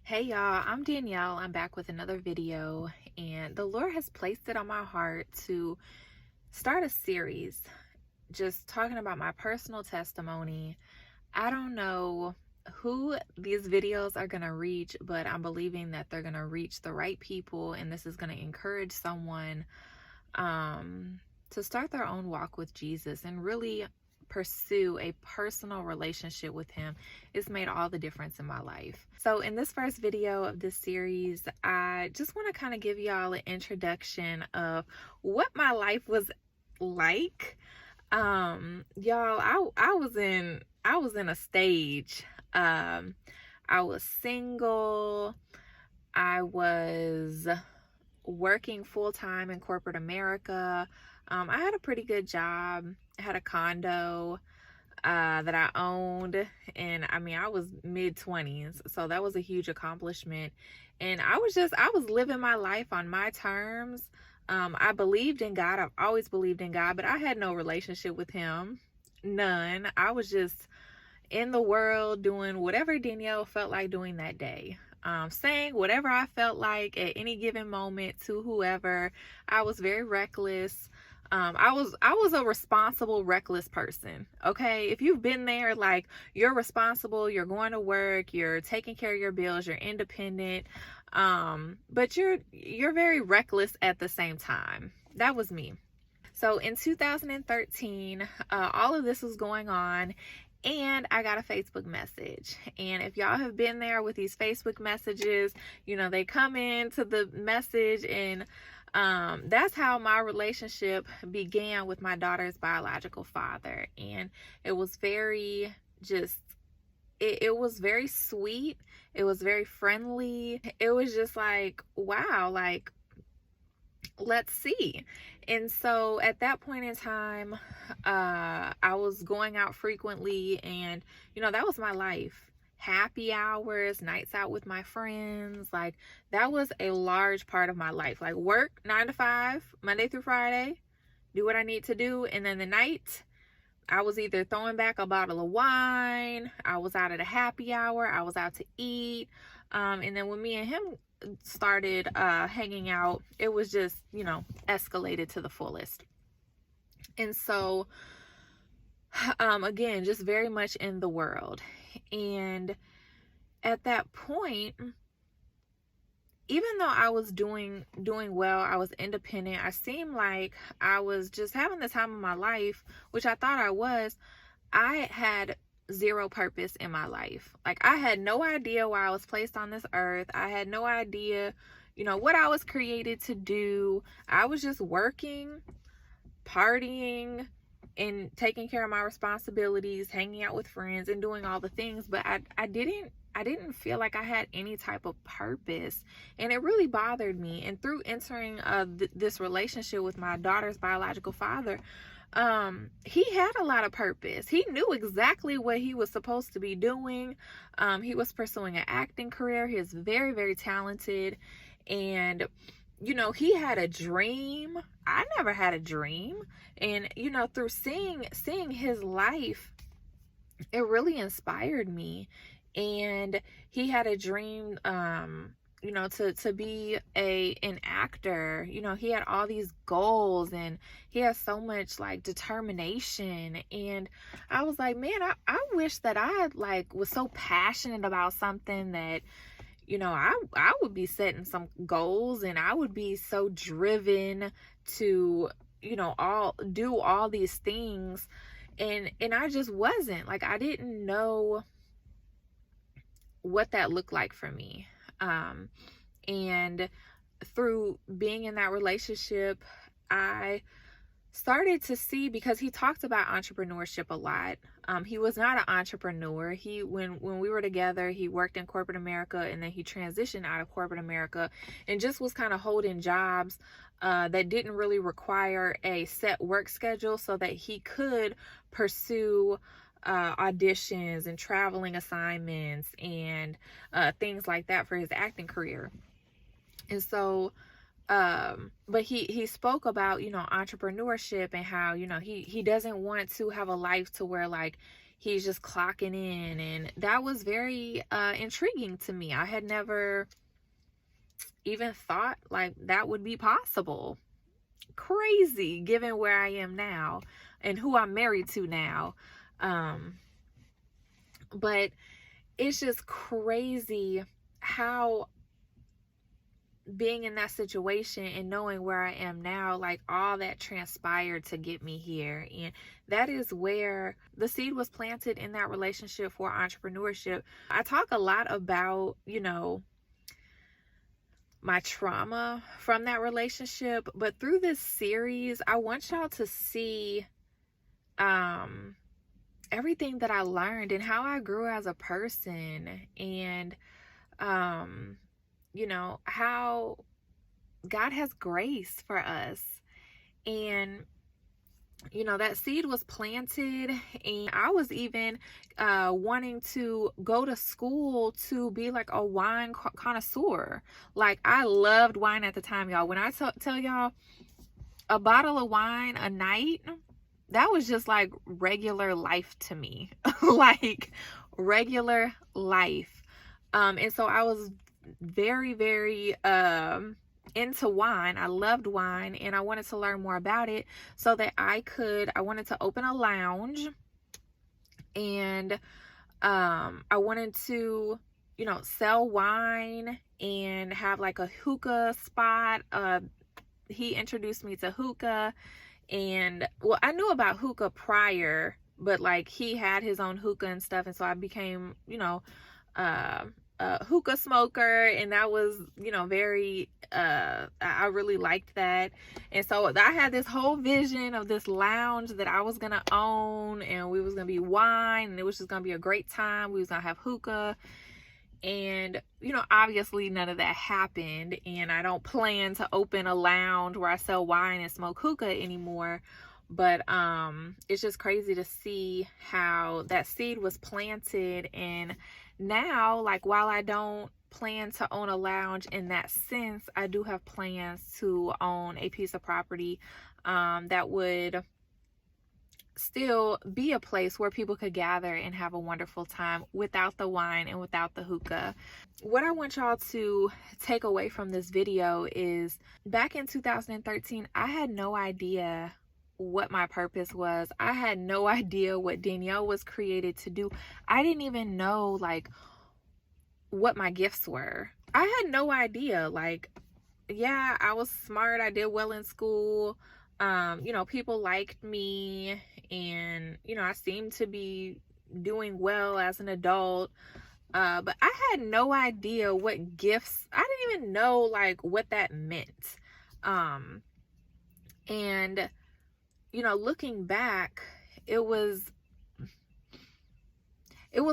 Hey y'all, I'm Danielle. I'm back with another video, and the Lord has placed it on my heart to start a series just talking about my personal testimony. I don't know who these videos are going to reach, but I'm believing that they're going to reach the right people, and this is going to encourage someone to start their own walk with Jesus and really pursue a personal relationship with him. It's made all the difference in my life. So in this first video of this series, I just want to kind of give y'all an introduction of what my life was like. Y'all, I was in a stage. I was single. I was working full-time in corporate America. I had a pretty good job. I had a condo that I owned, and I was mid-20s, so that was a huge accomplishment. And I was living my life on my terms. I believed in God. I've always believed in God, but I had no relationship with him. None. I was just in the world doing whatever Danielle felt like doing that day. Saying whatever I felt like at any given moment to whoever. I was very reckless. I was a responsible, reckless person. Okay. If you've been there, like, you're responsible, you're going to work, you're taking care of your bills, you're independent. But you're very reckless at the same time. That was me. So in 2013, all of this was going on, and I got a Facebook message. And if y'all have been there with these Facebook messages, they come into the message, and that's how my relationship began with my daughter's biological father. And it was very it was very sweet. It was very friendly. It was just like, wow, like, let's see. And so at that point in time, I was going out frequently, and that was my life. Happy hours, nights out with my friends, like, that was a large part of my life. Like, work 9 to 5, Monday through Friday, do what I need to do, and then the night I was either throwing back a bottle of wine, I was out at a happy hour, I was out to eat, and then when me and him started hanging out, it was just escalated to the fullest. And so again, just very much in the world. And at that point, even though I was doing well, I was independent, I seemed like I was just having the time of my life, which I thought I was. I had zero purpose in my life. Like, I had no idea why I was placed on this earth. I had no idea, what I was created to do. I was just working, partying, and taking care of my responsibilities, hanging out with friends, and doing all the things. But I didn't feel like I had any type of purpose, and it really bothered me. And through entering this relationship with my daughter's biological father, he had a lot of purpose. He knew exactly what he was supposed to be doing. He was pursuing an acting career. He is very, very talented, and he had a dream. I never had a dream. And through seeing his life, it really inspired me. And he had a dream, to be an actor. He had all these goals, and he has so much, like, determination. And I was like, man, I wish that I was so passionate about something that I would be setting some goals, and I would be so driven to do all these things. And I just wasn't. Like, I didn't know what that looked like for me. And through being in that relationship, I started to see, because he talked about entrepreneurship a lot. He was not an entrepreneur. When we were together, he worked in corporate America, and then he transitioned out of corporate America and just was kind of holding jobs that didn't really require a set work schedule, so that he could pursue auditions and traveling assignments and things like that for his acting career. And so but he spoke about entrepreneurship, and how he doesn't want to have a life to where, like, he's just clocking in. And that was very intriguing to me. I had never even thought like that would be possible. Crazy, given where I am now and who I'm married to now. But it's just crazy how being in that situation and knowing where I am now, like all that transpired to get me here. And that is where the seed was planted in that relationship for entrepreneurship. I talk a lot about, my trauma from that relationship, but through this series, I want y'all to see everything that I learned and how I grew as a person, and how God has grace for us. And that seed was planted, and I was even wanting to go to school to be like a wine connoisseur. Like, I loved wine at the time, y'all. When I tell y'all, a bottle of wine a night, that was just like regular life to me. Like regular life. And so I was very, very into wine. I loved wine, and I wanted to learn more about it so that I wanted to open a lounge, and I wanted to, sell wine and have like a hookah spot. He introduced me to hookah, and well, I knew about hookah prior, but like he had his own hookah and stuff, and so I became, a hookah smoker, and that was, very I really liked that. And so I had this whole vision of this lounge that I was gonna own, and we was gonna be wine, and it was just gonna be a great time. We was gonna have hookah, and obviously none of that happened, and I don't plan to open a lounge where I sell wine and smoke hookah anymore. But it's just crazy to see how that seed was planted. And now, like, while I don't plan to own a lounge in that sense, I do have plans to own a piece of property that would still be a place where people could gather and have a wonderful time without the wine and without the hookah. What I want y'all to take away from this video is, back in 2013, I had no idea what my purpose was. I had no idea what Danielle was created to do. I didn't even know like what my gifts were. I had no idea. Like, yeah, I was smart. I did well in school. People liked me, and I seemed to be doing well as an adult. But I had no idea what gifts. I didn't even know like what that meant. And looking back, it was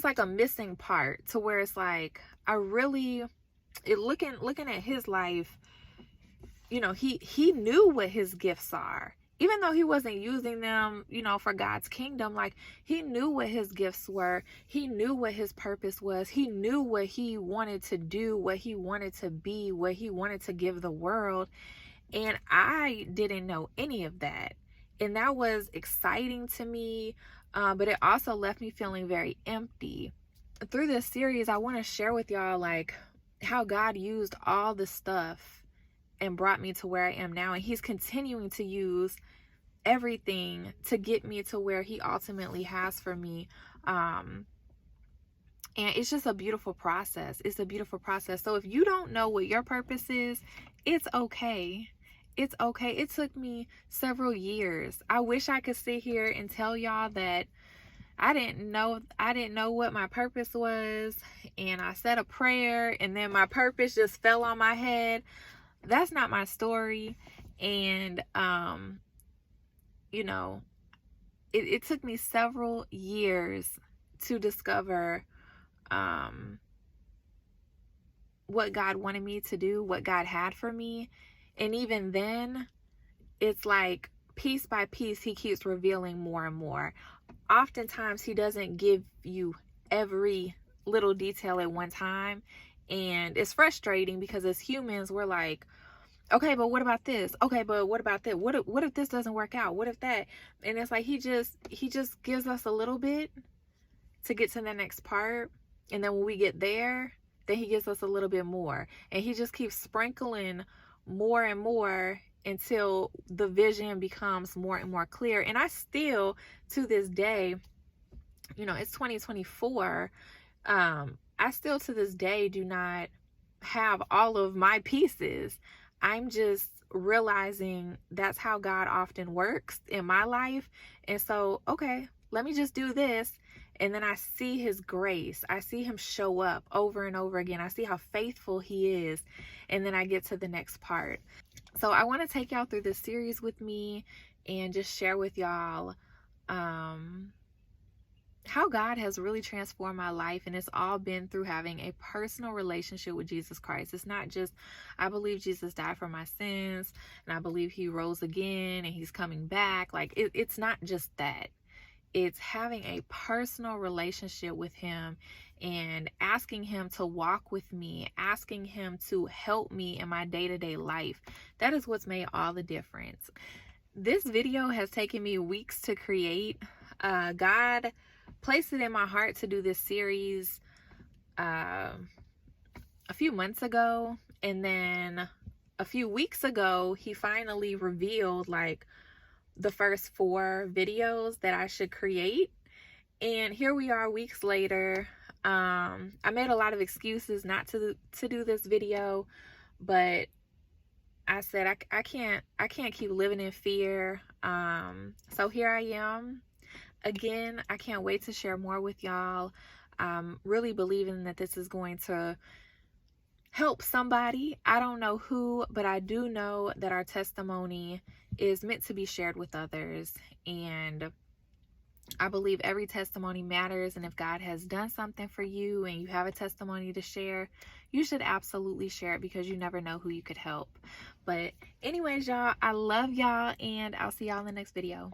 like a missing part, to where it's like, looking at his life, he knew what his gifts are, even though he wasn't using them, for God's kingdom. Like, he knew what his gifts were. He knew what his purpose was. He knew what he wanted to do, what he wanted to be, what he wanted to give the world. And I didn't know any of that. And that was exciting to me, but it also left me feeling very empty. Through this series, I want to share with y'all like how God used all the stuff and brought me to where I am now. And he's continuing to use everything to get me to where he ultimately has for me. And it's just a beautiful process. It's a beautiful process. So if you don't know what your purpose is, it's okay. It's okay. It took me several years. I wish I could sit here and tell y'all that I didn't know what my purpose was, and I said a prayer and then my purpose just fell on my head. That's not my story. And it took me several years to discover what God wanted me to do, what God had for me. And even then, it's like piece by piece, he keeps revealing more and more. Oftentimes, he doesn't give you every little detail at one time. And it's frustrating because as humans, we're like, okay, but what about this? Okay, but what about that? What if this doesn't work out? What if that? And it's like he just gives us a little bit, to get to the next part. And then when we get there, then he gives us a little bit more. And he just keeps sprinkling more and more until the vision becomes more and more clear. And I still, to this day, it's 2024. I still to this day do not have all of my pieces. I'm just realizing that's how God often works in my life. And so, okay, let me just do this. And then I see his grace. I see him show up over and over again. I see how faithful he is. And then I get to the next part. So I want to take y'all through this series with me and just share with y'all how God has really transformed my life. And it's all been through having a personal relationship with Jesus Christ. It's not just, I believe Jesus died for my sins, and I believe he rose again and he's coming back. Like it's not just that. It's having a personal relationship with him and asking him to walk with me, asking him to help me in my day-to-day life. That is what's made all the difference. This video has taken me weeks to create. God placed it in my heart to do this series a few months ago, and then a few weeks ago he finally revealed like the first 4 videos that I should create. And here we are weeks later. I made a lot of excuses not to do this video, but I said I can't keep living in fear. So here I am again. I can't wait to share more with y'all. Really believing that this is going to help somebody. I don't know who, but I do know that our testimony is meant to be shared with others. And I believe every testimony matters. And if God has done something for you and you have a testimony to share, you should absolutely share it, because you never know who you could help. But anyways, y'all, I love y'all, and I'll see y'all in the next video.